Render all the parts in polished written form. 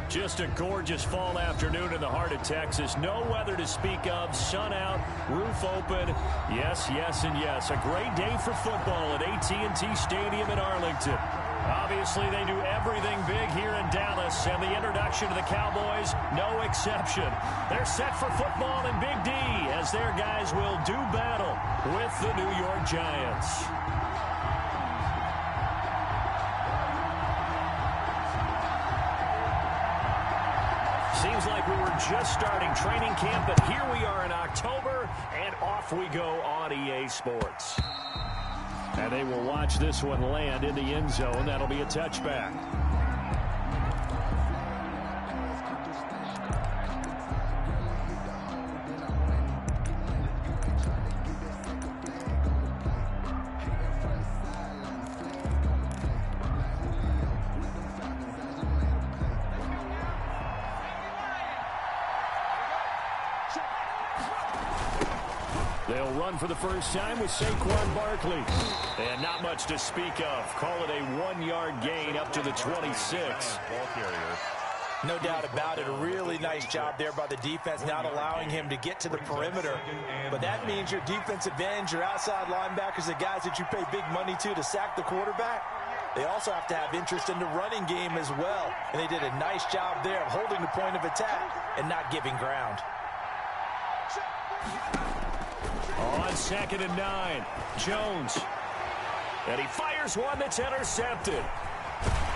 Just a gorgeous fall afternoon in the heart of Texas. No weather to speak of. Sun out, roof open. Yes, yes, and yes. A great day for football at AT&T Stadium in Arlington. Obviously, they do everything big here in Dallas, and the introduction to the Cowboys, no exception. They're set for football in Big D as their guys will do battle with the New York Giants. Seems like we were just starting training camp, but here we are in October, and off we go on EA Sports. And they will watch this one land in the end zone. That'll be a touchback. They'll run for the first time with Saquon Barkley. And not much to speak of. Call it a 1-yard gain up to the 26. No doubt about it. A really nice job there by the defense, not allowing him to get to the perimeter. But that means your defensive ends, your outside linebackers, the guys that you pay big money to sack the quarterback, they also have to have interest in the running game as well. And they did a nice job there of holding the point of attack and not giving ground. On 2nd and 9, Jones. And he fires one that's intercepted.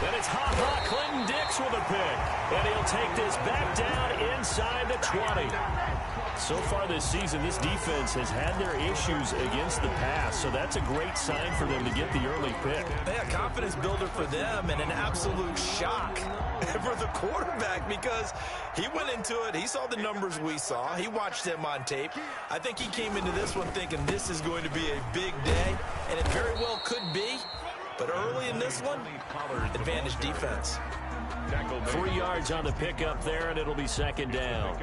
Then it's hot Clinton Dix with a pick. And he'll take this back down inside the 20. So far this season, this defense has had their issues against the pass, so that's a great sign for them to get the early pick. Yeah, confidence builder for them and an absolute shock for the quarterback because he went into it. He saw the numbers we saw. He watched them on tape. I think he came into this one thinking this is going to be a big day, and it very well could be. But early in this one, advantage defense. 3 yards on the pickup there, and it'll be 2nd down.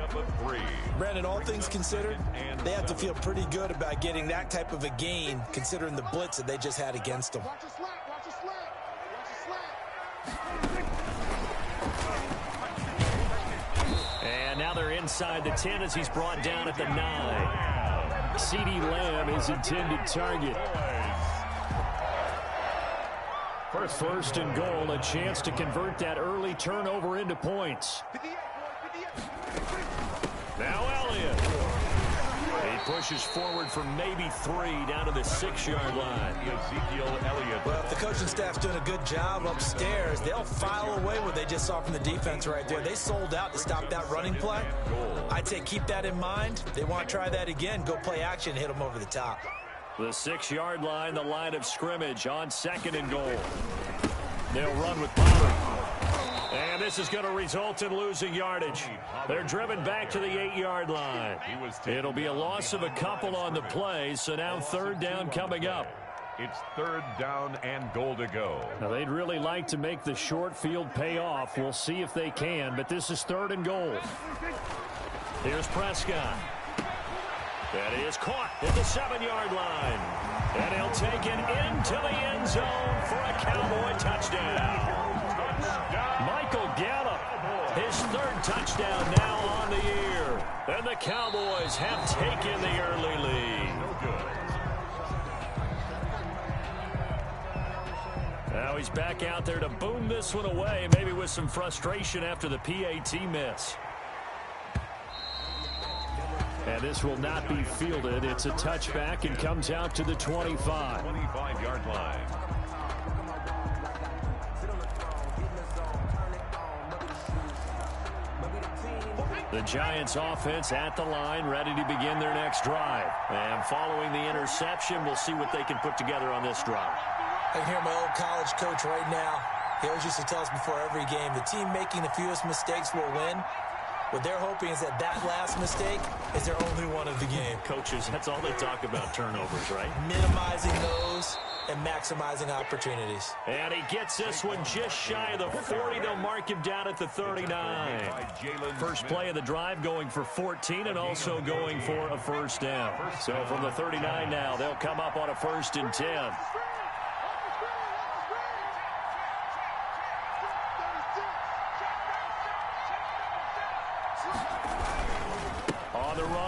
Brandon, all things considered, they have to feel pretty good about getting that type of a gain considering the blitz that they just had against them. And now they're inside the 10 as he's brought down at the 9. CeeDee Lamb is intended target. For 1st and goal, a chance to convert that early turnover into points. Now Elliott. He pushes forward for maybe 3 down to the 6-yard line. Well, if the coaching staff's doing a good job upstairs, they'll file away what they just saw from the defense right there. They sold out to stop that running play. I'd say keep that in mind. They want to try that again. Go play action, hit them over the top. The 6-yard line, the line of scrimmage on 2nd and goal. They'll run with Pollard. And this is going to result in losing yardage. They're driven back to the 8-yard line. It'll be a loss of a couple on the play, so now 3rd down coming up. It's 3rd down and goal to go. Now, they'd really like to make the short field pay off. We'll see if they can, but this is 3rd and goal. Here's Prescott. That is caught at the 7-yard line. And he'll take it into the end zone for a Cowboy touchdown. Michael Gallup, his 3rd touchdown now on the year. And the Cowboys have taken the early lead. Now he's back out there to boom this one away, maybe with some frustration after the PAT miss. And this will not be fielded. It's a touchback and comes out to the 25. 25-yard line. The Giants offense at the line, ready to begin their next drive. And following the interception, we'll see what they can put together on this drive. I can hear my old college coach right now. He always used to tell us before every game, the team making the fewest mistakes will win. What they're hoping is that last mistake is their only one of the game. Coaches, that's all they talk about, turnovers, right? Minimizing those and maximizing opportunities. And he gets this one just shy of the 40. They'll mark him down at the 39. First play of the drive going for 14 and also going for a 1st down. So from the 39 now, they'll come up on a 1st and 10.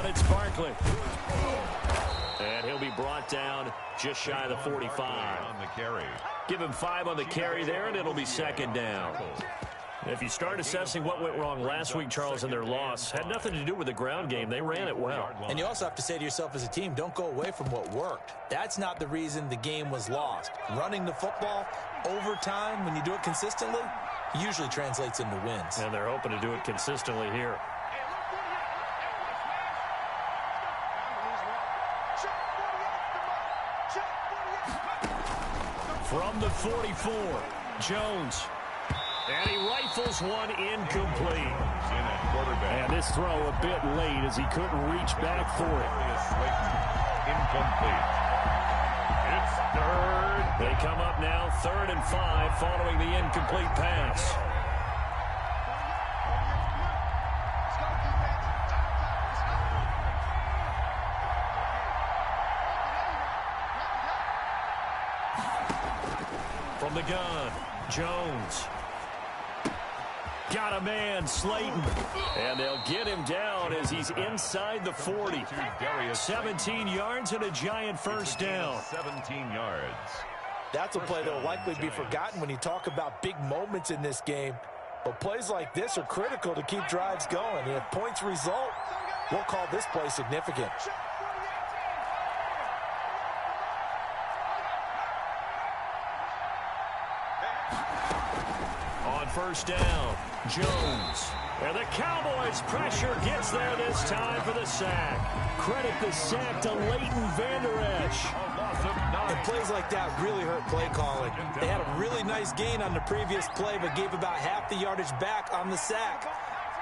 down, it's Barkley. And he'll be brought down just shy of the 45. On the carry. Give him 5 on the carry there, and it'll be second down. If you start assessing what went wrong last week, Charles, in their loss, had nothing to do with the ground game. They ran it well. And you also have to say to yourself as a team, don't go away from what worked. That's not the reason the game was lost. Running the football over time, when you do it consistently, usually translates into wins. And they're hoping to do it consistently here. From the 44, Jones. And he rifles one incomplete. And this throw a bit late as he couldn't reach back for it. Incomplete. It's third. They come up now 3rd and 5 following the incomplete pass. From the gun, Jones. Got a man, Slayton. And they'll get him down as he's inside the 40. 17 yards and a giant first down. 17 yards. That's a play that will likely be forgotten when you talk about big moments in this game. But plays like this are critical to keep drives going. And if points result, we'll call this play significant. On first down, Jones. And the Cowboys' pressure gets there this time for the sack. Credit the sack to Leighton Vander Esch. And plays like that really hurt play calling. They had a really nice gain on the previous play, but gave about half the yardage back on the sack.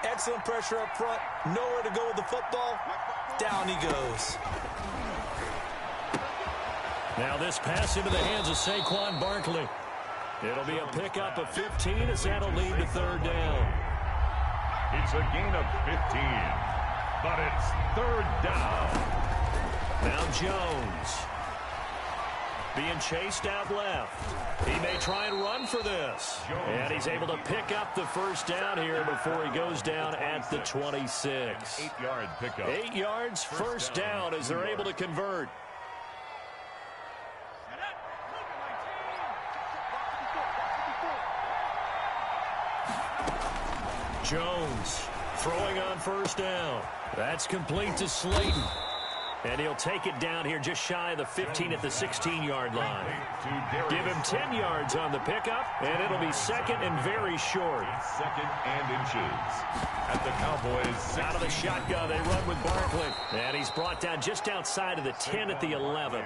Excellent pressure up front. Nowhere to go with the football. Down he goes. Now this pass into the hands of Saquon Barkley. It'll be a pickup of 15 as that'll lead to 3rd down. It's a gain of 15, but it's 3rd down. Now Jones being chased out left. He may try and run for this. And he's able to pick up the first down here before he goes down at the 26. 8-yard pickup. 8 yards, first down as they're able to convert. Jones throwing on first down. That's complete to Slayton. And he'll take it down here just shy of the 15 at the 16-yard line. Give him 10 yards on the pickup, and it'll be second and very short. 2nd and inches. At the Cowboys. Out of the shotgun, they run with Barkley. And he's brought down just outside of the 10 at the 11.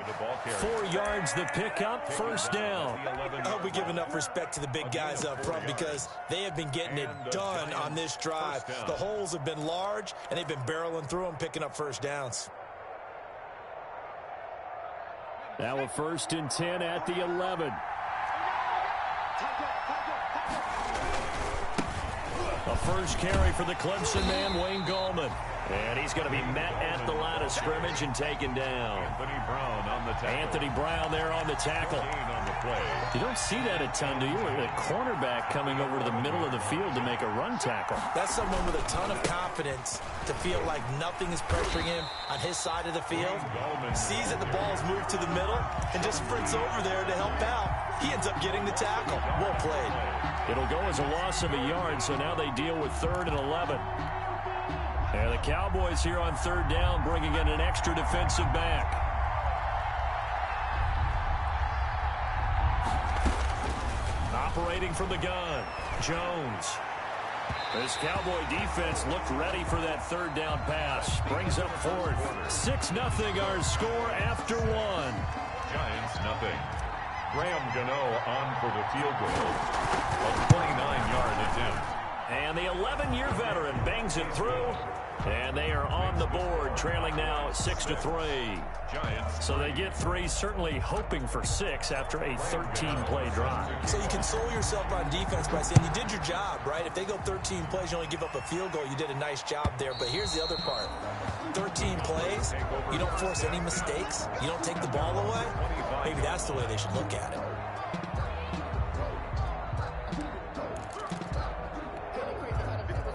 4 yards the pickup, first down. I hope we give enough respect to the big guys up front because they have been getting it done on this drive. The holes have been large, and they've been barreling through them, picking up first downs. Now a 1st and 10 at the 11. A first carry for the Clemson man, Wayne Gallman. And he's going to be met at the line of scrimmage and taken down. Anthony Brown on the tackle. Anthony Brown there on the tackle. Gain on the play. You don't see that a ton, do you? A cornerback coming over to the middle of the field to make a run tackle. That's someone with a ton of confidence to feel like nothing is pressuring him on his side of the field. Sees that the ball's moved to the middle and just sprints over there to help out. He ends up getting the tackle. Well played. It'll go as a loss of a yard, so now they deal with 3rd and 11. And the Cowboys here on 3rd down bringing in an extra defensive back. Operating from the gun, Jones. This Cowboy defense looked ready for that 3rd down pass. Brings up 4th. 6-0 our score after 1. Giants nothing. Graham Gano on for the field goal. A 29-yard attempt. And the 11-year veteran bangs it through. And they are on the board, trailing now 6-3. Giants. So they get 3, certainly hoping for 6 after a 13-play drive. So you console yourself on defense by saying you did your job, right? If they go 13 plays, you only give up a field goal, you did a nice job there. But here's the other part. 13 plays, you don't force any mistakes, you don't take the ball away. Maybe that's the way they should look at it.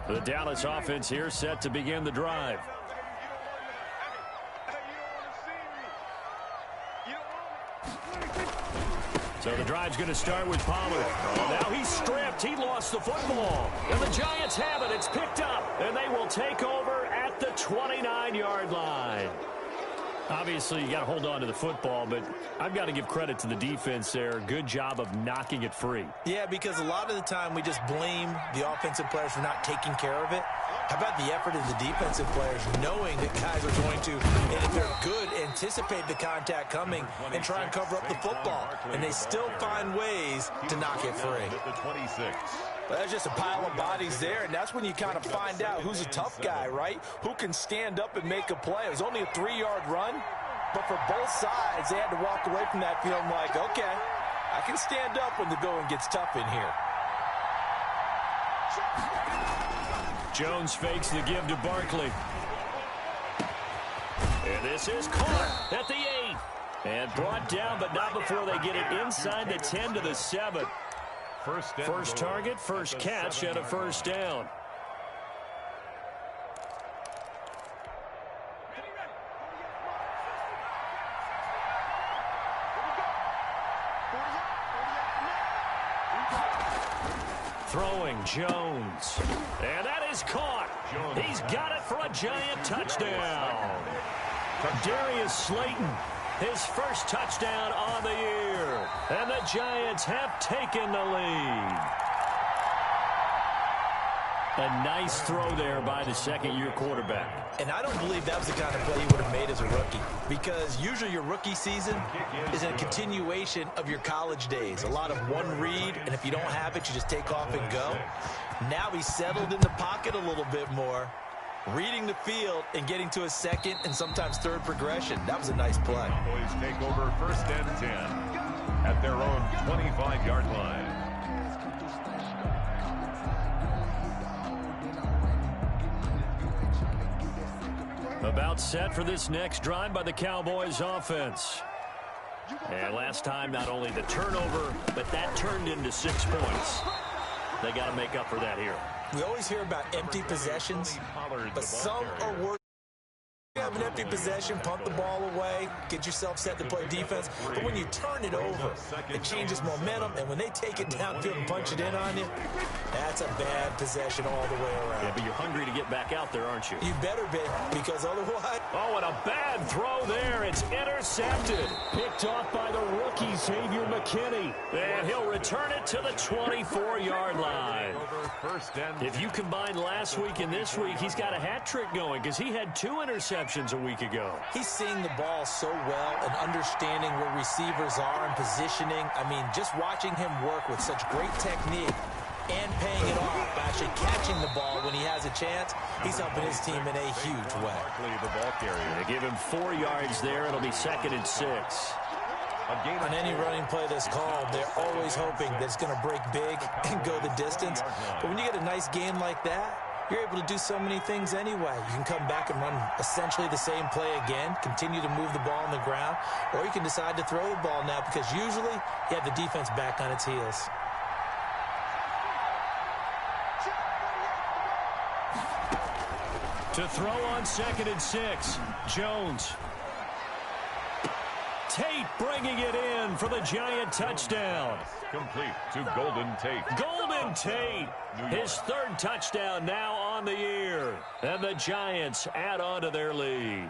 The Dallas offense here set to begin the drive. So the drive's going to start with Pollard. Oh, now he's stripped. He lost the football. And the Giants have it. It's picked up. And they will take over at the 29-yard line. Obviously, you got to hold on to the football, but I've got to give credit to the defense there. Good job of knocking it free. Yeah, because a lot of the time we just blame the offensive players for not taking care of it. How about the effort of the defensive players knowing that guys are going to, and if they're good, anticipate the contact coming and try and cover up the football. And they still find ways to knock it free. But that's just a pile of bodies there, and that's when you kind of find out who's a tough guy, right? Who can stand up and make a play. It was only a 3-yard run, but for both sides, they had to walk away from that field like, okay, I can stand up when the going gets tough in here. Jones fakes the give to Barkley. And this is caught at the 8. And brought down, but not before they get it inside the 10 to the 7. First target, first catch, and a first down. Throwing Jones. And that is caught. He's got it for a Giant touchdown. Darius Slayton, his first touchdown on the year. And the Giants have taken the lead. A nice throw there by the second-year quarterback. And I don't believe that was the kind of play he would have made as a rookie, because usually your rookie season is a continuation of your college days. A lot of one read, and if you don't have it, you just take off and go. Now he's settled in the pocket a little bit more, reading the field and getting to a second and sometimes third progression. That was a nice play. Cowboys take over first and 10 at their own 25-yard line. About set for this next drive by the Cowboys offense. And last time, not only the turnover, but that turned into 6 points. They got to make up for that here. We always hear about empty possessions, but some are worse. You have an empty possession, punt the ball away, get yourself set to play defense. But when you turn it over, it changes momentum. And when they take it downfield and punch it in on you, that's a bad possession all the way around. Yeah, but you're hungry to get back out there, aren't you? You better be, because otherwise... Oh, and a bad throw there. It's intercepted. Picked off by the rookie, Xavier McKinney. And he'll return it to the 24-yard line. If you combine last week and this week, he's got a hat trick going because he had 2 interceptions a week ago. He's seeing the ball so well and understanding where receivers are and positioning. I mean, just watching him work with such great technique and paying it off by actually catching the ball when he has a chance, he's helping his team in a huge way. They give him 4 yards there. It'll be 2nd and 6. On any running play that's called, they're always hoping that it's going to break big and go the distance. But when you get a nice game like that, you're able to do so many things anyway. You can come back and run essentially the same play again, continue to move the ball on the ground, or you can decide to throw the ball now because usually you have the defense back on its heels. To throw on 2nd and 6, Jones. Tate bringing it in for the Giant touchdown. Complete to Golden Tate. Golden Tate, his 3rd touchdown now on the year. And the Giants add on to their lead.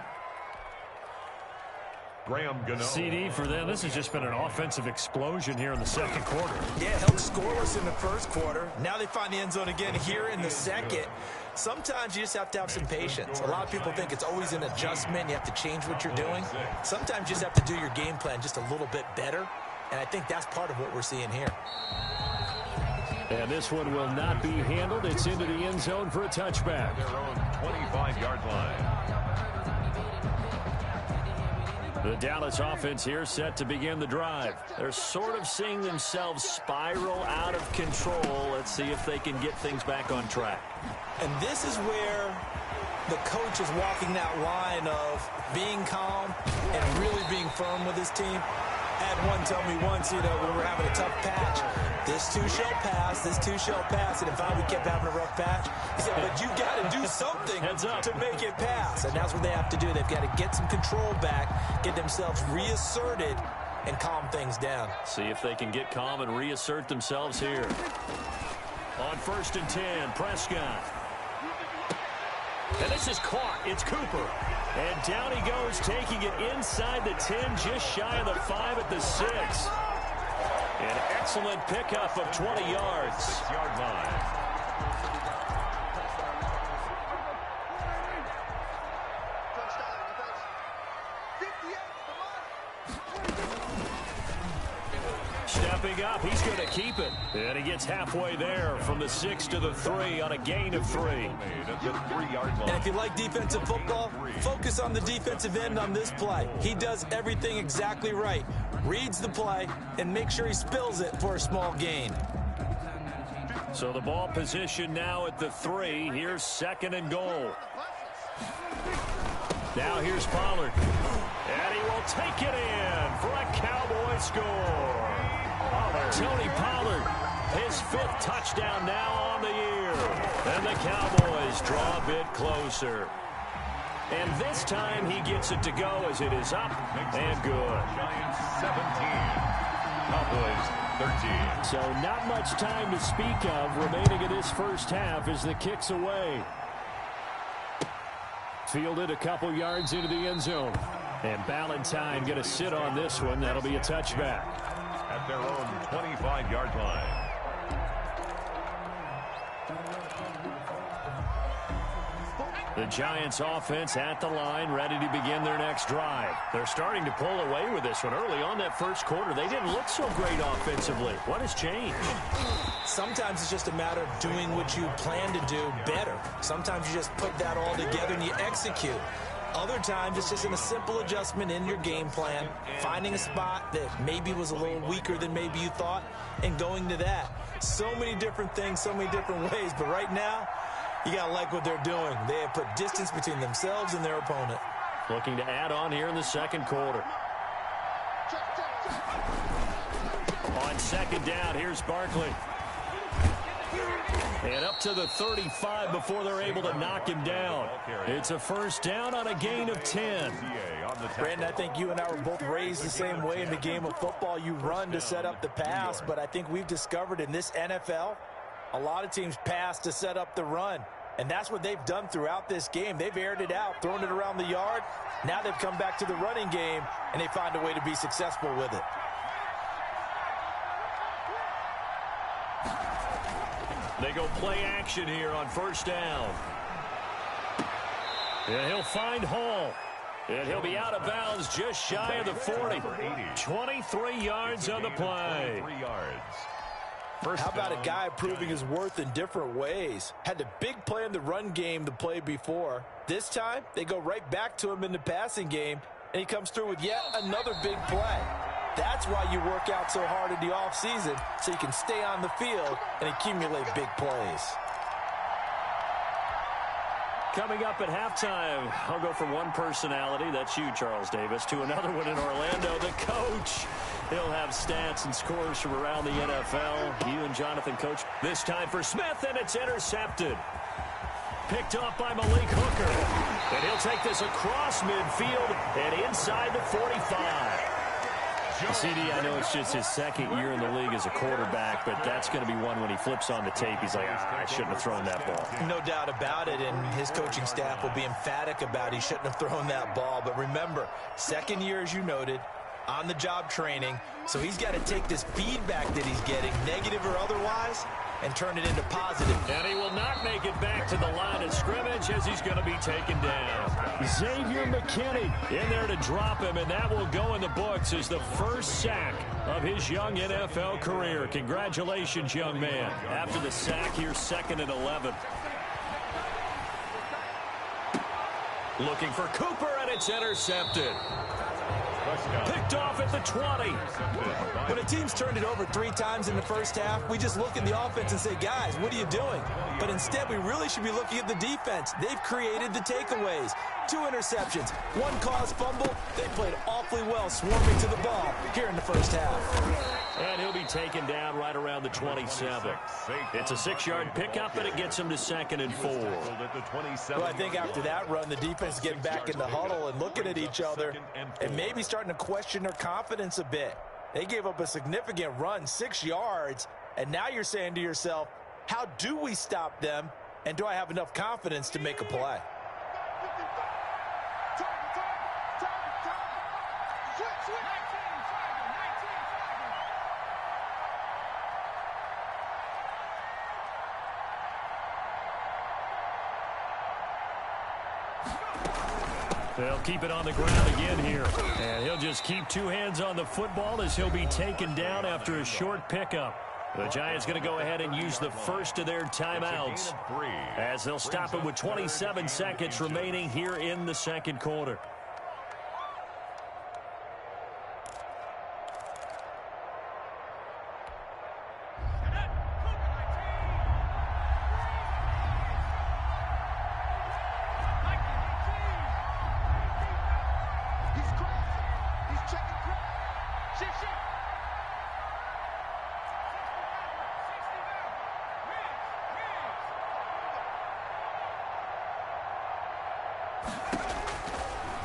CD for them. This has just been an offensive explosion here in the second quarter. Yeah, held scoreless in the first quarter. Now they find the end zone again here in the second. Sometimes you just have to have some patience. A lot of people think it's always an adjustment. You have to change what you're doing. Sometimes you just have to do your game plan just a little bit better. And I think that's part of what we're seeing here. And this one will not be handled. It's into the end zone for a touchback. Their own 25-yard line. The Dallas offense here set to begin the drive. They're sort of seeing themselves spiral out of control. Let's see if they can get things back on track. And this is where the coach is walking that line of being calm and really being firm with his team. I had one tell me once, when we were having a tough patch, this too shall pass, this too shall pass. And if we kept having a rough patch, he said, but you got to do something to make it pass. And that's what they have to do. They've got to get some control back, get themselves reasserted, and calm things down. See if they can get calm and reassert themselves here. On 1st and 10, Prescott. And this is caught. It's Cooper. And down he goes, taking it inside the 10, just shy of the 5 at the 6. An excellent pickup of 20 yards. 6-yard line. Stepping up, he's going to keep it. And he gets halfway there from the 6 to the 3 on a gain of 3. And if you like defensive football, focus on the defensive end on this play. He does everything exactly right. Reads the play and make sure he spills it for a small gain. So the ball position now at the 3. Here's 2nd and goal. Now here's Pollard. And he will take it in for a Cowboy score. Tony Pollard, his 5th touchdown now on the year. And the Cowboys draw a bit closer. And this time he gets it to go as it is up and good. Giants 17, Cowboys 13. So not much time to speak of remaining in this first half as the kick's away. Fielded a couple yards into the end zone. And Ballantyne going to sit on this one. That'll be a touchback. At their own 25-yard line. The Giants offense at the line, ready to begin their next drive. They're starting to pull away with this one. Early on that first quarter, they didn't look so great offensively. What has changed? Sometimes it's just a matter of doing what you plan to do better. Sometimes you just put that all together and you execute. Other times, it's just a simple adjustment in your game plan, finding a spot that maybe was a little weaker than maybe you thought, and going to that. So many different things, so many different ways, but right now, you got to like what they're doing. They have put distance between themselves and their opponent. Looking to add on here in the second quarter. On 2nd down, here's Barkley. And up to the 35 before they're able to knock him down. It's a 1st down on a gain of 10. Brandon, I think you and I were both raised the same way in the game of football. You run to set up the pass, but I think we've discovered in this NFL, a lot of teams pass to set up the run. And that's what they've done throughout this game. They've aired it out, thrown it around the yard. Now they've come back to the running game, and they find a way to be successful with it. They go play action here on 1st down. And he'll find Hall. And he'll be out of bounds just shy of the 40. 23 yards on the play. How about a guy proving his worth in different ways? Had the big play in the run game the play before. This time, they go right back to him in the passing game, and he comes through with yet another big play. That's why you work out so hard in the offseason, so you can stay on the field and accumulate big plays. Coming up at halftime, I'll go from one personality, that's you, Charles Davis, to another one in Orlando, the coach. He'll have stats and scores from around the NFL. You and Jonathan, coach. This time for Smith, and it's intercepted. Picked off by Malik Hooker. And he'll take this across midfield and inside the 45. CD, I know it's just his 2nd year in the league as a quarterback, but that's going to be one when he flips on the tape. He's like, I shouldn't have thrown that ball. No doubt about it, and his coaching staff will be emphatic about he shouldn't have thrown that ball. But remember, 2nd year, as you noted, on-the-job training, so he's got to take this feedback that he's getting, negative or otherwise, and turn it into positive. And he will not make it back to the line of scrimmage as he's going to be taken down. Xavier McKinney in there to drop him, and that will go in the books as the first sack of his young NFL career. Congratulations, young man. After the sack, here's 2nd and 11. Looking for Cooper, and it's intercepted. Picked off at the 20. When a team's turned it over 3 times in the first half, we just look at the offense and say, guys, what are you doing? But instead, we really should be looking at the defense. They've created the takeaways. 2 interceptions, 1 caused fumble. They played awfully well swarming to the ball here in the first half. And he'll be taken down right around the 27. It's a 6-yard pickup, and it gets him to 2nd and 4. Well, I think after that run, the defense is getting back in the huddle and looking at each other and maybe starting to question question their confidence a bit. They gave up a significant run, 6 yards, and now you're saying to yourself, how do we stop them, and do I have enough confidence to make a play? They'll keep it on the ground again here. And he'll just keep two hands on the football as he'll be taken down after a short pickup. The Giants going to go ahead and use the first of their timeouts as they'll stop it with 27 seconds remaining here in the second quarter.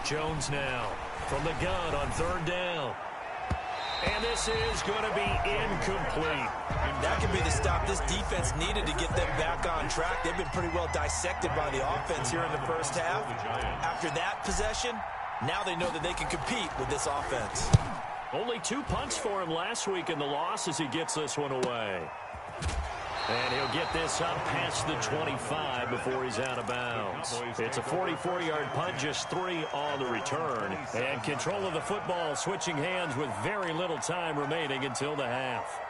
Jones now from the gun on third down. And this is going to be incomplete. That could be the stop this defense needed to get them back on track. They've been pretty well dissected by the offense here in the first half. After that possession, now they know that they can compete with this offense. Only 2 punts for him last week in the loss as he gets this one away. And he'll get this up past the 25 before he's out of bounds. It's a 44-yard punt, just 3 on the return. And control of the football switching hands with very little time remaining until the half.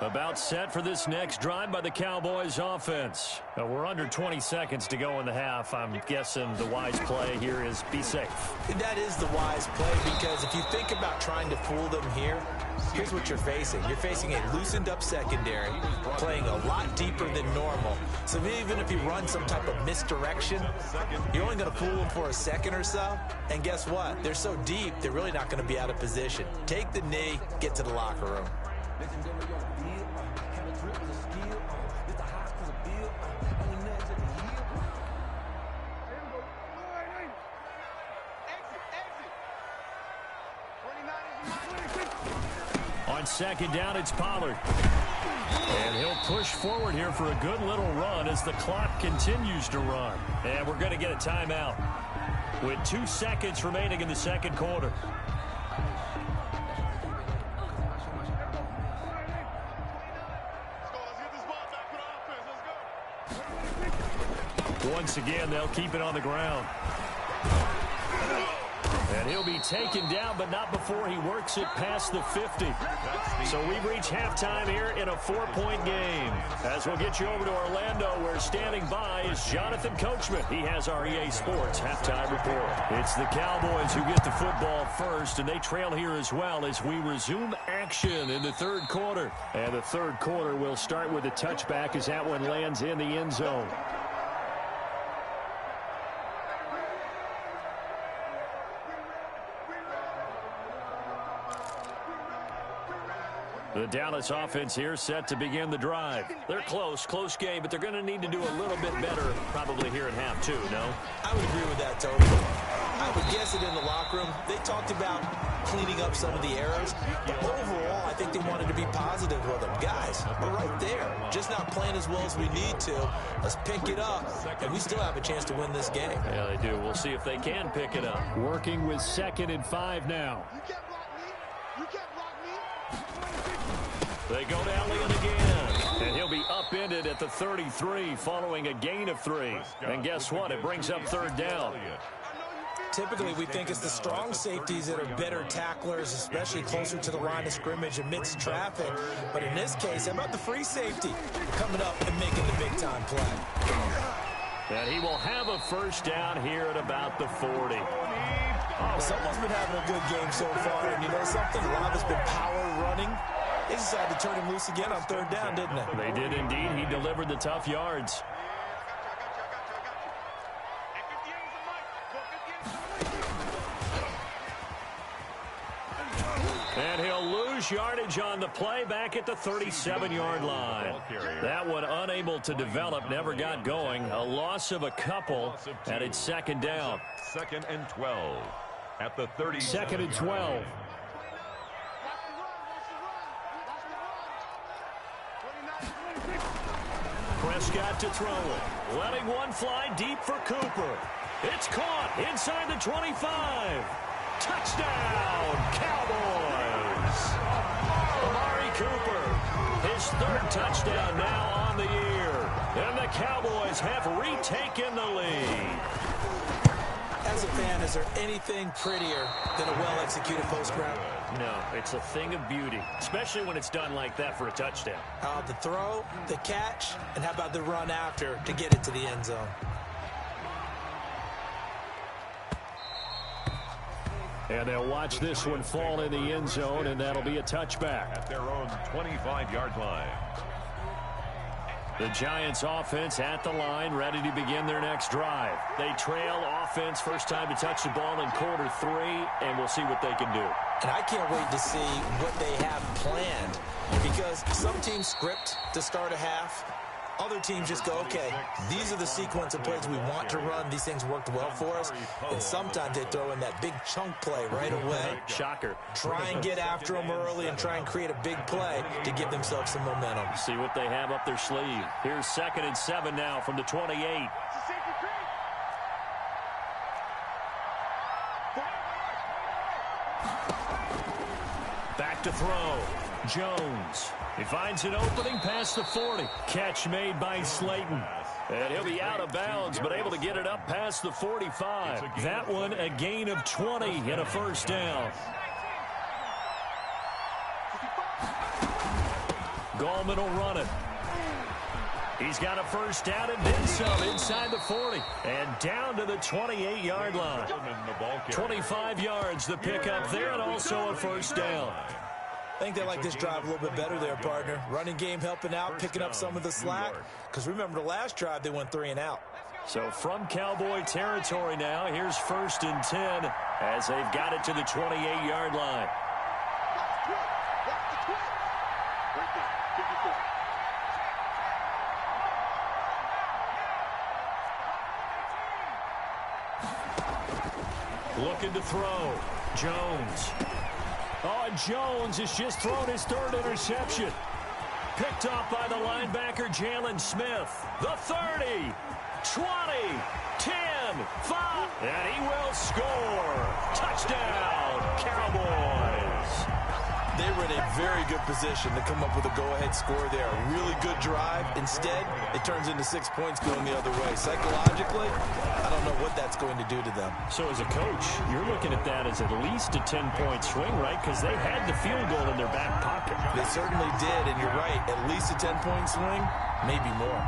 About set for this next drive by the Cowboys offense. We're under 20 seconds to go in the half. I'm guessing the wise play here is be safe. That is the wise play, because if you think about trying to fool them here, here's what you're facing. You're facing a loosened up secondary, playing a lot deeper than normal. So even if you run some type of misdirection, you're only going to fool them for a second or so. And guess what? They're so deep, they're really not going to be out of position. Take the knee, get to the locker room. On second down, it's Pollard. And he'll push forward here for a good little run as the clock continues to run. And we're going to get a timeout with 2 seconds remaining in the second quarter. Once again, they'll keep it on the ground. And he'll be taken down, but not before he works it past the 50. So we've reached halftime here in a 4-point game. As we'll get you over to Orlando, where standing by is Jonathan Coachman. He has our EA Sports halftime report. It's the Cowboys who get the football first, and they trail here as well as we resume action in the third quarter. And the third quarter will start with a touchback as that one lands in the end zone. The Dallas offense here set to begin the drive. They're close game, but they're going to need to do a little bit better probably here in half two, no? I would agree with that, Toby. I would guess it in the locker room. They talked about cleaning up some of the errors, but overall, I think they wanted to be positive with them. Guys, we're right there. Just not playing as well as we need to. Let's pick it up, and we still have a chance to win this game. Yeah, they do. We'll see if they can pick it up. Working with 2nd and 5 now. They go down Leon again, and he'll be upended at the 33 following a gain of 3. And guess what? It brings up third down. Typically, we think it's the strong safeties that are better tacklers, especially closer to the line of scrimmage amidst traffic. But in this case, how about the free safety coming up and making the big-time play? And he will have a first down here at about the 40. Someone's been having a good game so far, and you know something? A lot has been power running. They decided to turn him loose again on third down, didn't they? They did indeed. He delivered the tough yards. And he'll lose yardage on the play back at the 37-yard line. That one unable to develop, never got going. A loss of a couple, and it's second down. 2nd and 12. at the 30. Second and 12. Prescott to throw it. Letting one fly deep for Cooper. It's caught inside the 25. Touchdown, Cowboys. Amari Cooper, his third touchdown now on the year. And the Cowboys have retaken the lead. As a fan, is there anything prettier than a well-executed post route? No, it's a thing of beauty, especially when it's done like that for a touchdown. The throw, the catch, and how about the run after to get it to the end zone? And they'll watch this one fall in the end zone, and that'll be a touchback. At their own 25-yard line. The Giants offense at the line, ready to begin their next drive. They trail offense, first time to touch the ball in quarter 3, and we'll see what they can do. And I can't wait to see what they have planned, because some teams script to start a half. Other teams just go, okay, these are the sequence of plays we want to run. These things worked well for us. And sometimes they throw in that big chunk play right away. Shocker. Try and get after them early and try and create a big play to give themselves some momentum. See what they have up their sleeve. Here's 2nd and 7 now from the 28. Back to throw. Jones. He finds an opening past the 40. Catch made by Slayton. And he'll be out of bounds, but able to get it up past the 45. That one a gain of 20 and a first down. Gallman will run it. He's got a first down and then some inside the 40. And down to the 28-yard line. 25 yards the pickup there, and also a first down. I think they like this drive a little bit better there, partner. Running game helping out, picking up some of the slack. Because remember, the last drive they went 3 and out. So from Cowboy territory now, here's 1st and 10 as they've got it to the 28-yard line. Looking to throw. Jones. Oh, and Jones has just thrown his 3rd interception. Picked off by the linebacker, Jalen Smith. The 30, 20, 10, 5, and he will score. Touchdown, Cowboys. They were in a very good position to come up with a go-ahead score there. A really good drive. Instead, it turns into 6 points going the other way. Psychologically, I don't know what that's going to do to them. So as a coach, you're looking at that as at least a 10-point swing, right? Because they had the field goal in their back pocket. They certainly did, and you're right. At least a 10-point swing, maybe more.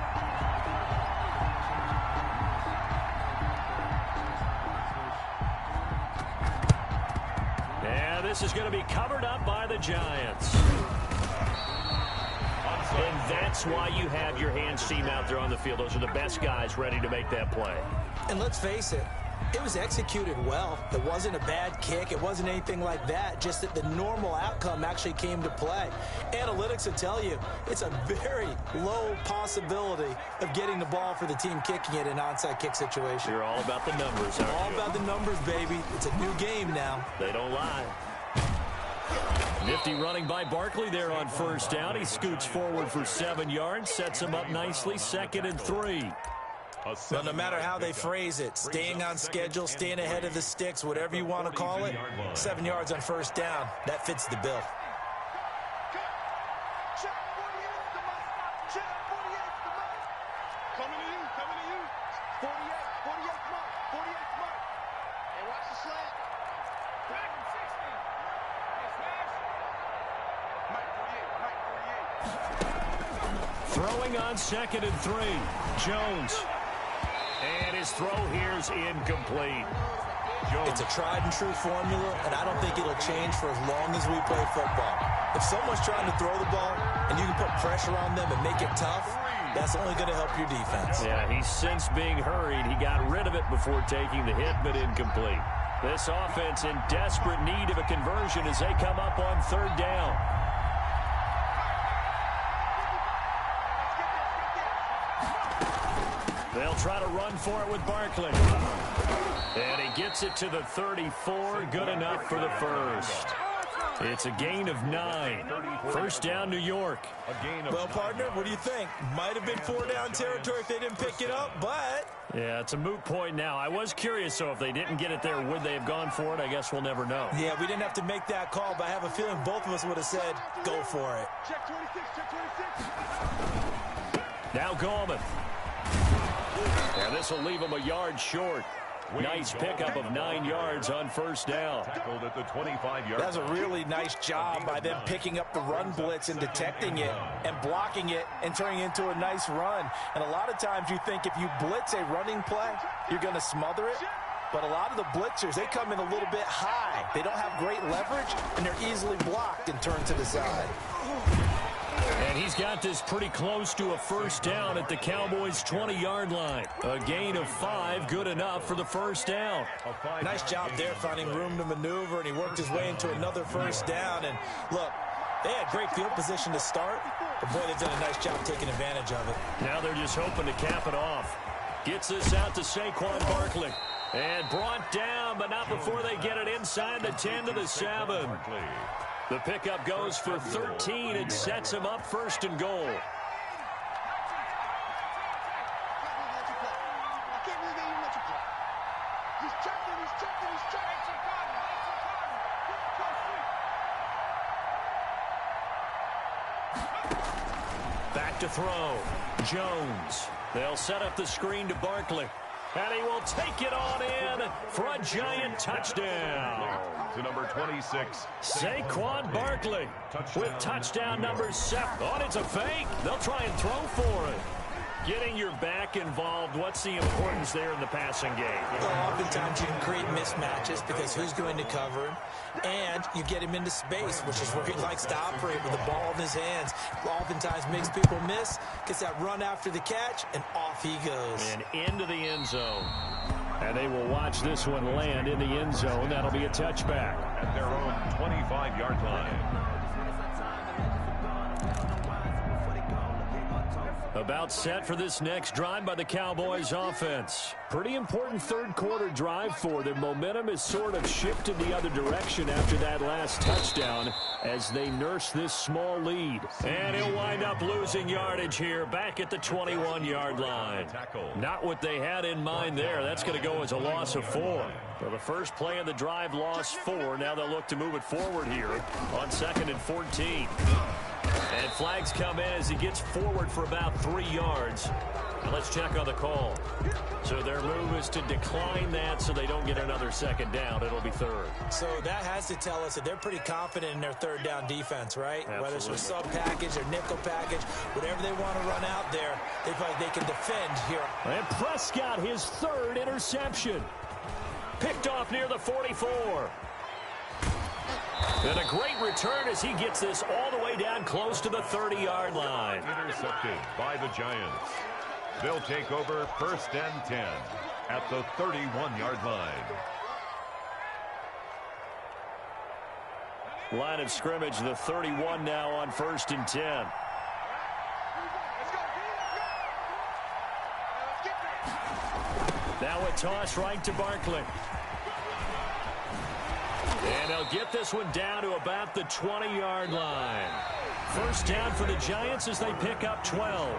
This is going to be covered up by the Giants. And that's why you have your hands team out there on the field. Those are the best guys ready to make that play. And let's face it, it was executed well. It wasn't a bad kick. It wasn't anything like that. Just that the normal outcome actually came to play. Analytics will tell you it's a very low possibility of getting the ball for the team kicking it in an onside kick situation. You're all about the numbers, aren't you? All about the numbers, baby. It's a new game now. They don't lie. Nifty running by Barkley there on 1st down. He scoots forward for 7 yards, sets him up nicely, 2nd and 3. Well, no matter how they phrase it, staying on schedule, staying ahead of the sticks, whatever you want to call it, 7 yards on 1st down, that fits the bill. Throwing on 2nd and 3. Jones. And his throw here's incomplete. It's a tried and true formula, and I don't think it'll change for as long as we play football. If someone's trying to throw the ball and you can put pressure on them and make it tough, that's only going to help your defense. Yeah, he's since being hurried. He got rid of it before taking the hit, but incomplete. This offense in desperate need of a conversion as they come up on 3rd down. They'll try to run for it with Barkley. And he gets it to the 34. Good enough for the first. It's a gain of 9. First down, New York. Well, partner, what do you think? Might have been 4-down territory if they didn't pick it up, but... Yeah, it's a moot point now. I was curious, so if they didn't get it there, would they have gone for it? I guess we'll never know. Yeah, we didn't have to make that call, but I have a feeling both of us would have said, go for it. Check 26, check 26. Now Gallman. And this will leave him a yard short. Nice pickup of 9 yards on first down. Tackled at the 25-yard. That's a really nice job by them picking up the run blitz and detecting it and blocking it and turning it into a nice run. And a lot of times you think if you blitz a running play, you're going to smother it. But a lot of the blitzers, they come in a little bit high. They don't have great leverage, and they're easily blocked and turned to the side. And he's got this pretty close to a first down at the Cowboys' 20-yard line. A gain of 5, good enough for the first down. Nice job there finding room to maneuver, and he worked his way into another first down. And look, they had great field position to start, but boy, they've done a nice job taking advantage of it. Now they're just hoping to cap it off. Gets this out to Saquon Barkley. And brought down, but not before they get it inside the 10 to the 7. The pickup goes for 13. It sets him up first and goal. Back to throw. Jones. They'll set up the screen to Barkley. And he will take it on in for a giant touchdown. To number 26. Saquon Barkley with touchdown number 7. Oh, it's a fake. They'll try and throw for it. Getting your back involved, what's the importance there in the passing game? Well, oftentimes you can create mismatches because who's going to cover him, and you get him into space, which is where he likes to operate with the ball in his hands. Oftentimes makes people miss, gets that run after the catch, and off he goes. And into the end zone. And they will watch this one land in the end zone. That'll be a touchback. At their own 25-yard line. About set for this next drive by the Cowboys offense. Pretty important third quarter drive for them. Momentum has sort of shifted the other direction after that last touchdown as they nurse this small lead. And he'll wind up losing yardage here back at the 21-yard line. Not what they had in mind there. That's going to go as a loss of 4. So the first play of the drive lost 4. Now they'll look to move it forward here on 2nd and 14. And flags come in as he gets forward for about 3 yards. Now let's check on the call. So their move is to decline that so they don't get another second down. It'll be 3rd. So that has to tell us that they're pretty confident in their third down defense, right? Absolutely. Whether it's a sub package or nickel package, whatever they want to run out there, they feel like they can defend here. And Prescott, his 3rd interception. Picked off near the 44. And a great return as he gets this all the way down close to the 30-yard line. Intercepted by the Giants. They'll take over 1st and 10 at the 31-yard line. Line of scrimmage, the 31 now on 1st and 10. Now a toss right to Barkley. And they'll get this one down to about the 20-yard line. First down for the Giants as they pick up 12.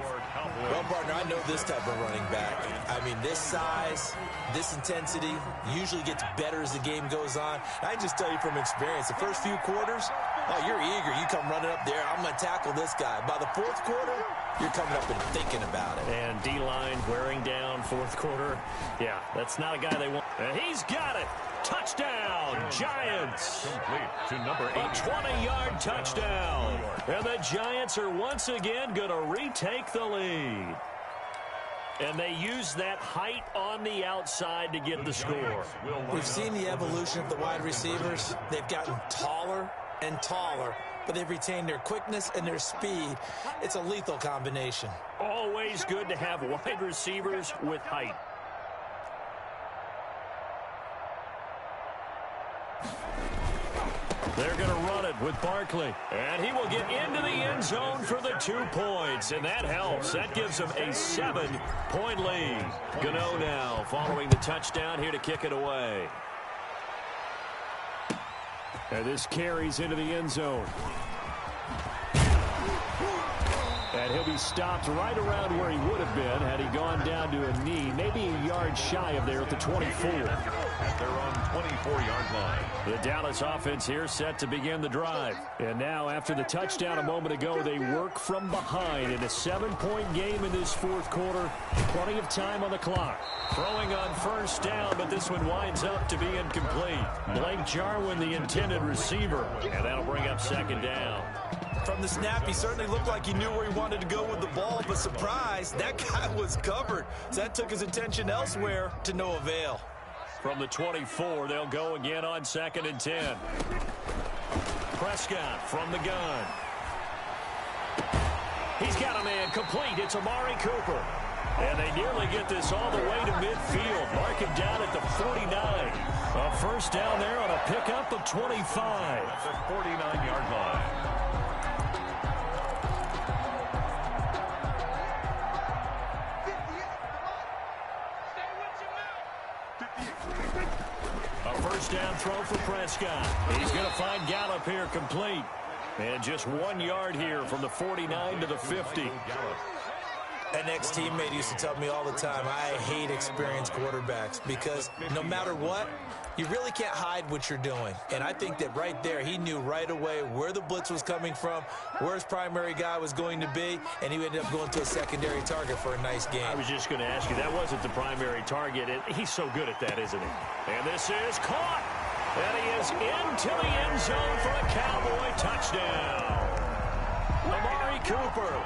Well, partner, I know this type of running back. I mean, this size, this intensity usually gets better as the game goes on. I just tell you from experience, the first few quarters, oh, you're eager. You come running up there. I'm going to tackle this guy. By the 4th quarter, you're coming up and thinking about it. And D-line wearing down 4th quarter. Yeah, that's not a guy they want. And he's got it. Touchdown, Giants. Complete to number 8. A 20-yard touchdown. And the Giants are once again going to retake the lead. And they use that height on the outside to get the score. We've seen the evolution of the wide receivers. They've gotten taller and taller, but they've retained their quickness and their speed. It's a lethal combination. Always good to have wide receivers with height. They're going to run it with Barkley. And he will get into the end zone for the 2 points. And that helps. That gives them a 7-point lead. Gano now following the touchdown here to kick it away. And this carries into the end zone. And he'll be stopped right around where he would have been had he gone down to a knee, maybe a yard shy of there at the 24. At their own 24-yard line. The Dallas offense here set to begin the drive. And now after the touchdown a moment ago, they work from behind in a 7-point game in this fourth quarter. Plenty of time on the clock. Throwing on first down, but this one winds up to be incomplete. Blake Jarwin, the intended receiver. And that'll bring up second down. From the snap, he certainly looked like he knew where he wanted to go with the ball, but surprise, that guy was covered. So that took his attention elsewhere to no avail. From the 24, they'll go again on 2nd and 10. Prescott from the gun. He's got a man complete. It's Amari Cooper. And they nearly get this all the way to midfield. Mark him down at the 49. A first down there on a pickup of 25. At the 49-yard line. First down throw for Prescott. He's going to find Gallup here complete. And just 1 yard here from the 49 to the 50. An ex-teammate used to tell me all the time, I hate experienced quarterbacks because no matter what, you really can't hide what you're doing. And I think that right there, he knew right away where the blitz was coming from, where his primary guy was going to be, and he ended up going to a secondary target for a nice game. I was just going to ask you, that wasn't the primary target. He's so good at that, isn't he? And this is caught. And he is into the end zone for a Cowboy touchdown. Amari Cooper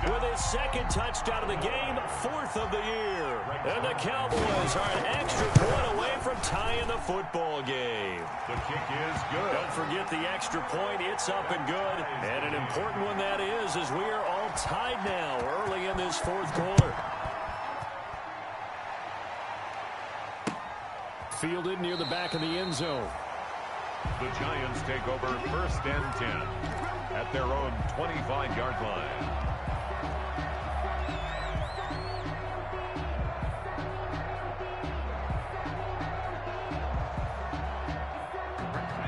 with his second touchdown of the game, 4th of the year. And the Cowboys are an extra point away from tying the football game. The kick is good. Don't forget the extra point. It's up and good. And an important one that is, as we are all tied now early in this fourth quarter. Fielded near the back of the end zone. The Giants take over 1st and 10 at their own 25-yard line.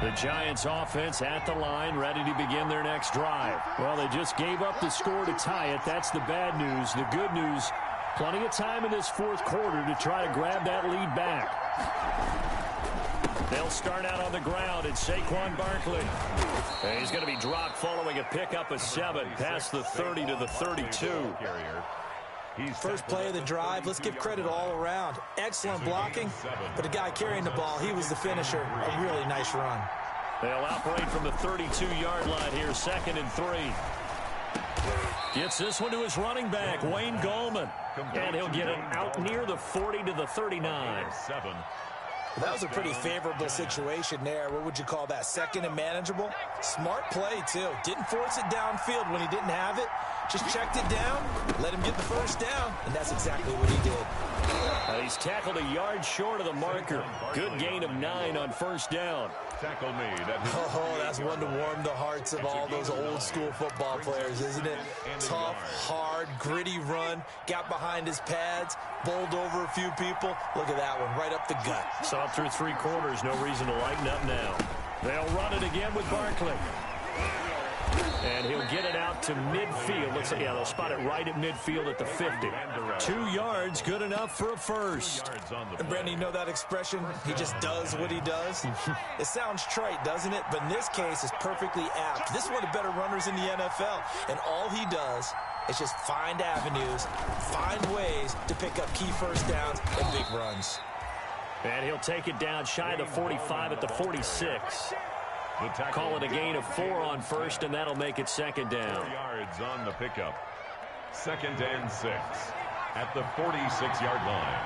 The Giants offense at the line, ready to begin their next drive. Well, they just gave up the score to tie it. That's the bad news. The good news, plenty of time in this fourth quarter to try to grab that lead back. They'll start out on the ground. It's Saquon Barkley. And he's going to be dropped following a pickup of 7 past the 30 to the 32. First play of the drive, let's give credit all around. Excellent blocking, but the guy carrying the ball, he was the finisher. A really nice run. They'll operate from the 32-yard line here, 2nd and 3. Gets this one to his running back, Wayne Gallman. And he'll get it out near the 40 to the 39. That was a pretty favorable situation there. What would you call that? 2nd and manageable? Smart play, too. Didn't force it downfield when he didn't have it. Just checked it down, let him get the first down, and that's exactly what he did. He's tackled a yard short of the marker. Good gain of 9 on first down. Tackle made. Oh, that's one to warm the hearts of all those old-school football players, isn't it? Tough, hard, gritty run, got behind his pads, bowled over a few people. Look at that one, right up the gut. Saw it through 3 quarters, no reason to lighten up now. They'll run it again with Barkley. And he'll get it out to midfield. Looks like, yeah, they'll spot it right at midfield at the 50. 2 yards, good enough for a first. And Brandon, you know that expression? He just does what he does. It sounds trite, doesn't it? But in this case, it's perfectly apt. This is one of the better runners in the NFL. And all he does is just find avenues, find ways to pick up key first downs and big runs. And he'll take it down shy of the 45 at the 46. Call it a gain of 4 on first, and that'll make it 2nd down. 4 yards on the pickup. 2nd and 6 at the 46-yard line.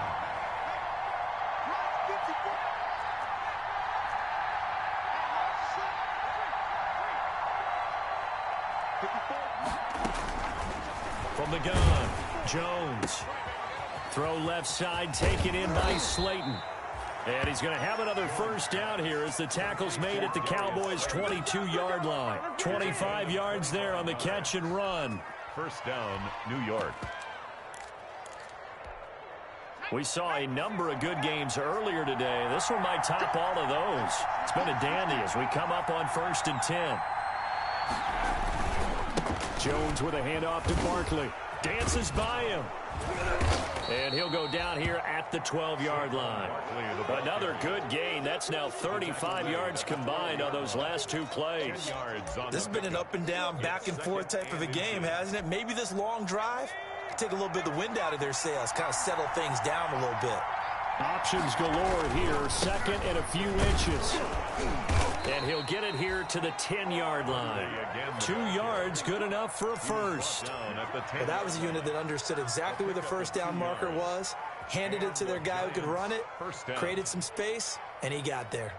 From the gun, Jones. Throw left side, taken in by Slayton. And he's going to have another first down here as the tackle's made at the Cowboys' 22-yard line. 25 yards there on the catch and run. First down, New York. We saw a number of good games earlier today. This one might top all of those. It's been a dandy as we come up on 1st and 10. Jones with a handoff to Barkley. Dances by him. And he'll go down here at the 12-yard line. Another good gain. That's now 35 yards combined on those last two plays. This has been an up and down, back and forth type of a game, hasn't it? Maybe this long drive take a little bit of the wind out of their sails, kind of settle things down a little bit. Options galore here. Second and a few inches. And he'll get it here to the 10-yard line. 2 yards, good enough for a first. Well, that was a unit that understood exactly where the first down marker was, handed it to their guy who could run it, created some space, and he got there.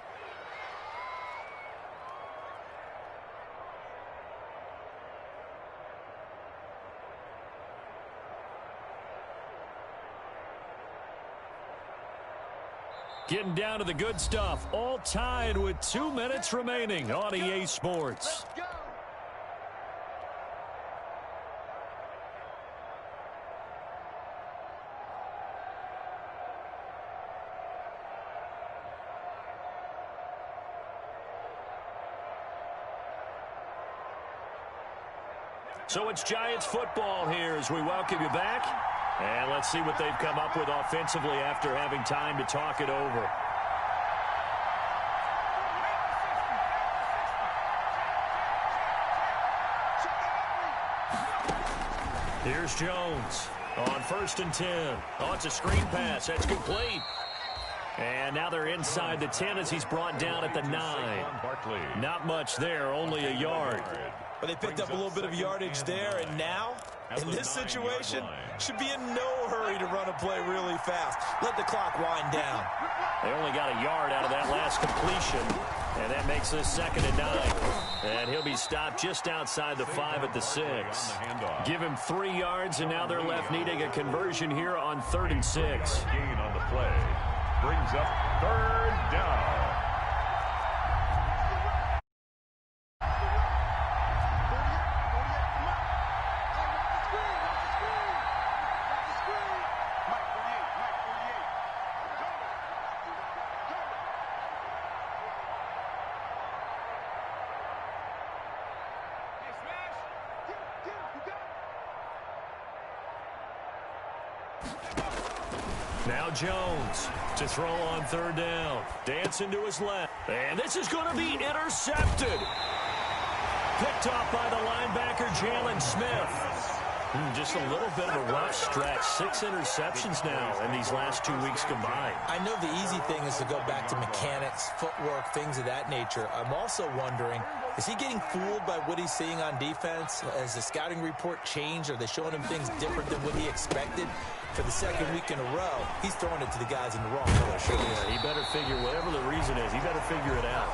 Getting down to the good stuff. All tied with 2 minutes remaining on EA Sports. So it's Giants football here as we welcome you back. And let's see what they've come up with offensively after having time to talk it over. Here's Jones on 1st and 10. Oh, it's a screen pass. That's complete. And now they're inside the 10 as he's brought down at the 9. Not much there, only a yard. But they picked up a little bit of yardage there, and now, in this situation, should be in no hurry to run a play really fast. Let the clock wind down. They only got a yard out of that last completion, and that makes this 2nd and 9. And he'll be stopped just outside the 5 at the 6. Give him 3 yards, and now they're left needing a conversion here on 3rd and 6. Gain on the play brings up 3rd down. Now Jones to throw on 3rd down. Dancing to his left. And this is going to be intercepted. Picked off by the linebacker, Jalen Smith. Just a little bit of a rough stretch. 6 interceptions now in these last 2 weeks combined. I know the easy thing is to go back to mechanics, footwork, things of that nature. I'm also wondering, is he getting fooled by what he's seeing on defense? Has the scouting report changed? Are they showing him things different than what he expected? For the 2nd week in a row, he's throwing it to the guys in the wrong color shirts. Yeah, he better figure, whatever the reason is, he better figure it out.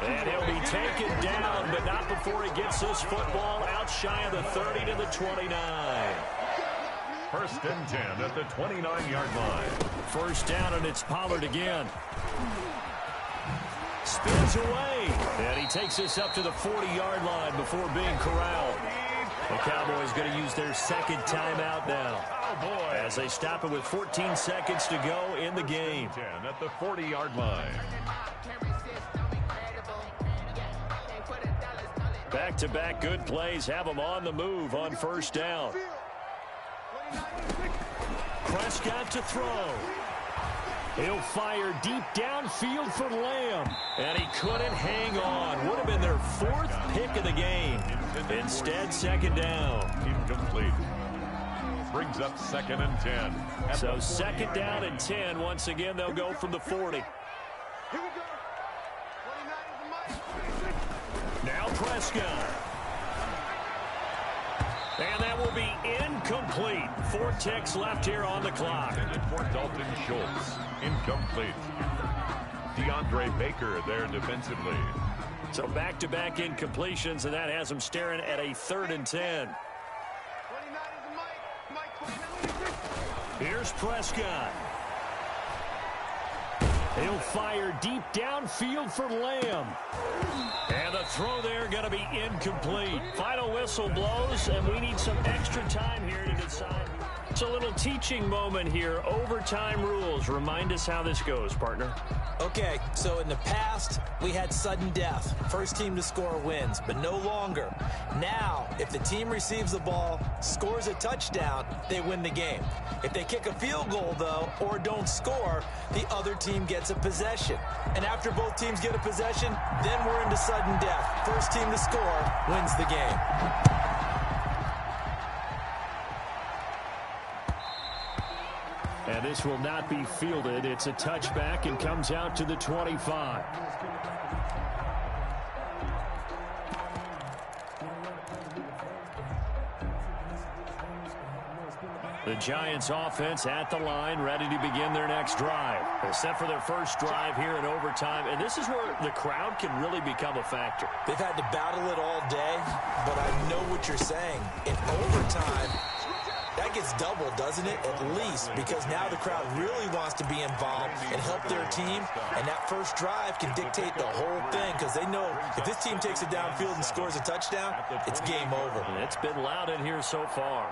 And he'll be taken down, but not before he gets this football out shy of the 30 to the 29. 1st and 10 at the 29-yard line. 1st down, and it's Pollard again. Spins away, and he takes this up to the 40-yard line before being corralled. The Cowboys going to use their 2nd timeout now. As they stop it with 14 seconds to go in the game. 10 at the 40-yard line. Back-to-back good plays have them on the move on 1st down. Prescott to throw. He'll fire deep downfield for Lamb. And he couldn't hang on. Would have been their 4th pick of the game. Instead, 2nd down. Incomplete. Brings up 2nd and 10. So 2nd down and 10. Once again, they'll go from the 40. Now Prescott. And that will be incomplete. 4 ticks left here on the clock. For Dalton Schultz. Incomplete. DeAndre Baker there defensively. So back-to-back incompletions, and that has them staring at a 3rd and 10. Here's Prescott. He'll fire deep downfield for Lamb. And the throw there going to be incomplete. Final whistle blows, and we need some extra time here to decide. It's a little teaching moment here. Overtime rules. Remind us how this goes, partner. Okay, so in the past, we had sudden death. First team to score wins, but no longer. Now, if the team receives the ball, scores a touchdown, they win the game. If they kick a field goal, though, or don't score, the other team gets a possession. And after both teams get a possession, then we're into sudden death. First team to score wins the game. And this will not be fielded. It's a touchback and comes out to the 25. The Giants offense at the line, ready to begin their next drive. They're set for their first drive here in overtime, and this is where the crowd can really become a factor. They've had to battle it all day, but I know what you're saying. In overtime, that gets doubled, doesn't it? At least, because now the crowd really wants to be involved and help their team, and that first drive can dictate the whole thing, because they know if this team takes it downfield and scores a touchdown, it's game over. It's been loud in here so far.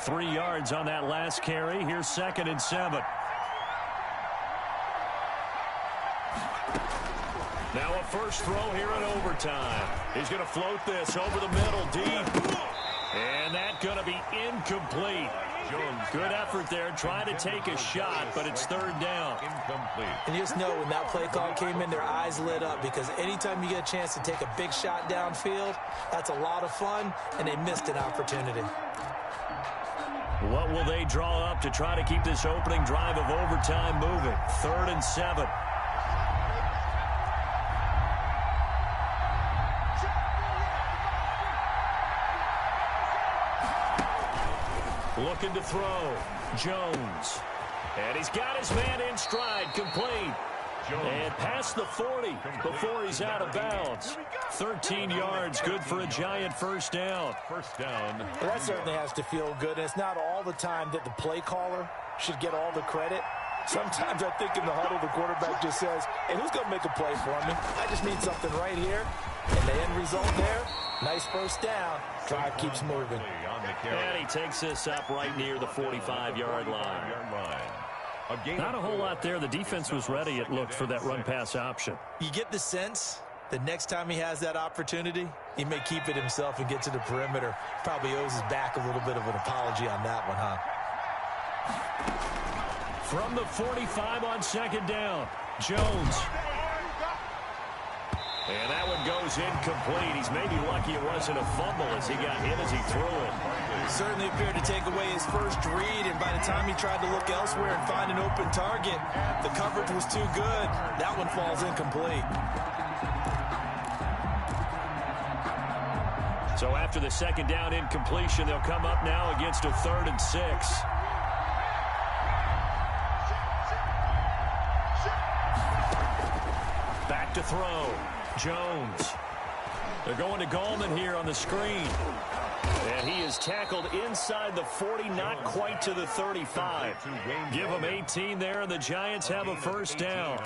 Three yards on that last carry. Here's 2nd and 7. Now a first throw here in overtime. He's going to float this over the middle deep. And that's going to be incomplete. Good effort there, trying to take a shot, but it's 3rd down. Incomplete. And you just know when that play call came in, their eyes lit up, because anytime you get a chance to take a big shot downfield, that's a lot of fun, and they missed an opportunity. What will they draw up to try to keep this opening drive of overtime moving? 3rd and 7. Looking to throw. Jones. And he's got his man in stride. Complete. And past the 40 before he's out of bounds. 13 yards, good for a Giant first down. First down. Well, that certainly has to feel good, and it's not all the time that the play caller should get all the credit. Sometimes I think in the huddle, the quarterback just says, hey, who's going to make a play for me? I just need something right here. And the end result there, nice first down. Drive keeps moving. And he takes this up right near the 45-yard line. Not a whole lot there. The defense was ready, it looked, for that run-pass option. You get the sense that next time he has that opportunity, he may keep it himself and get to the perimeter. Probably owes his back a little bit of an apology on that one, huh? From the 45 on 2nd down, Jones. And that one goes incomplete. He's maybe lucky it wasn't a fumble as he got hit as he threw it. Certainly appeared to take away his first read, and by the time he tried to look elsewhere and find an open target, the coverage was too good. That one falls incomplete. So after the 2nd down incompletion, they'll come up now against a 3rd and 6. Back to throw. Jones. They're going to Gallman here on the screen. And he is tackled inside the 40, not quite to the 35. Give him 18 there, and the Giants have a first down.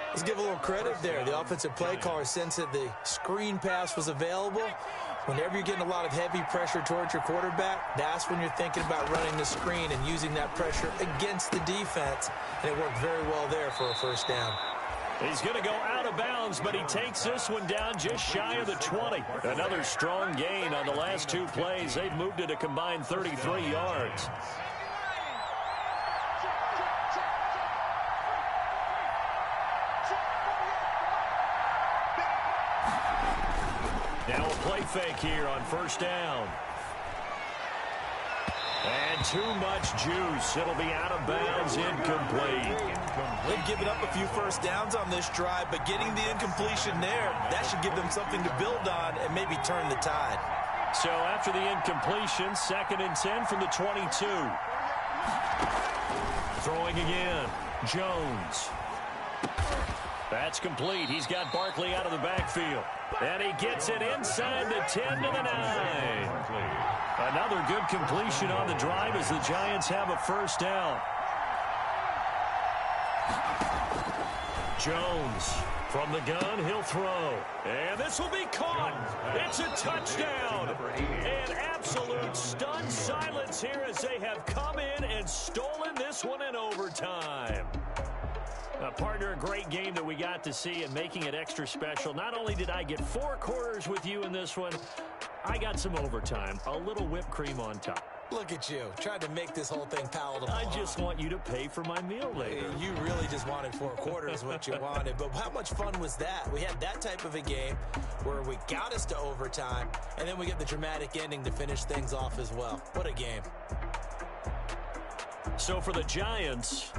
Let's give a little credit there. The offensive play caller sensed that the screen pass was available. Whenever you're getting a lot of heavy pressure towards your quarterback, that's when you're thinking about running the screen and using that pressure against the defense. And it worked very well there for a first down. He's going to go out of bounds, but he takes this one down just shy of the 20. Another strong gain on the last 2 plays. They've moved it a combined 33 yards. Now a play fake here on first down. And too much juice. It'll be out of bounds, incomplete. They've given up a few first downs on this drive, but getting the incompletion there, that should give them something to build on and maybe turn the tide. So after the incompletion, 2nd and 10 from the 22. Throwing again. Jones. That's complete. He's got Barkley out of the backfield. And he gets it inside the 10 to the 9. Another good completion on the drive as the Giants have a first down. Jones from the gun, he'll throw. And this will be caught. It's a touchdown. And absolute stunned silence here as they have come in and stolen this one in overtime. Partner, a great game that we got to see and making it extra special. Not only did I get 4 quarters with you in this one, I got some overtime, a little whipped cream on top. Look at you, trying to make this whole thing palatable. I just want you to pay for my meal later. You really just wanted 4 quarters, what you wanted. But how much fun was that? We had that type of a game where we got us to overtime, and then we get the dramatic ending to finish things off as well. What a game. So for the Giants,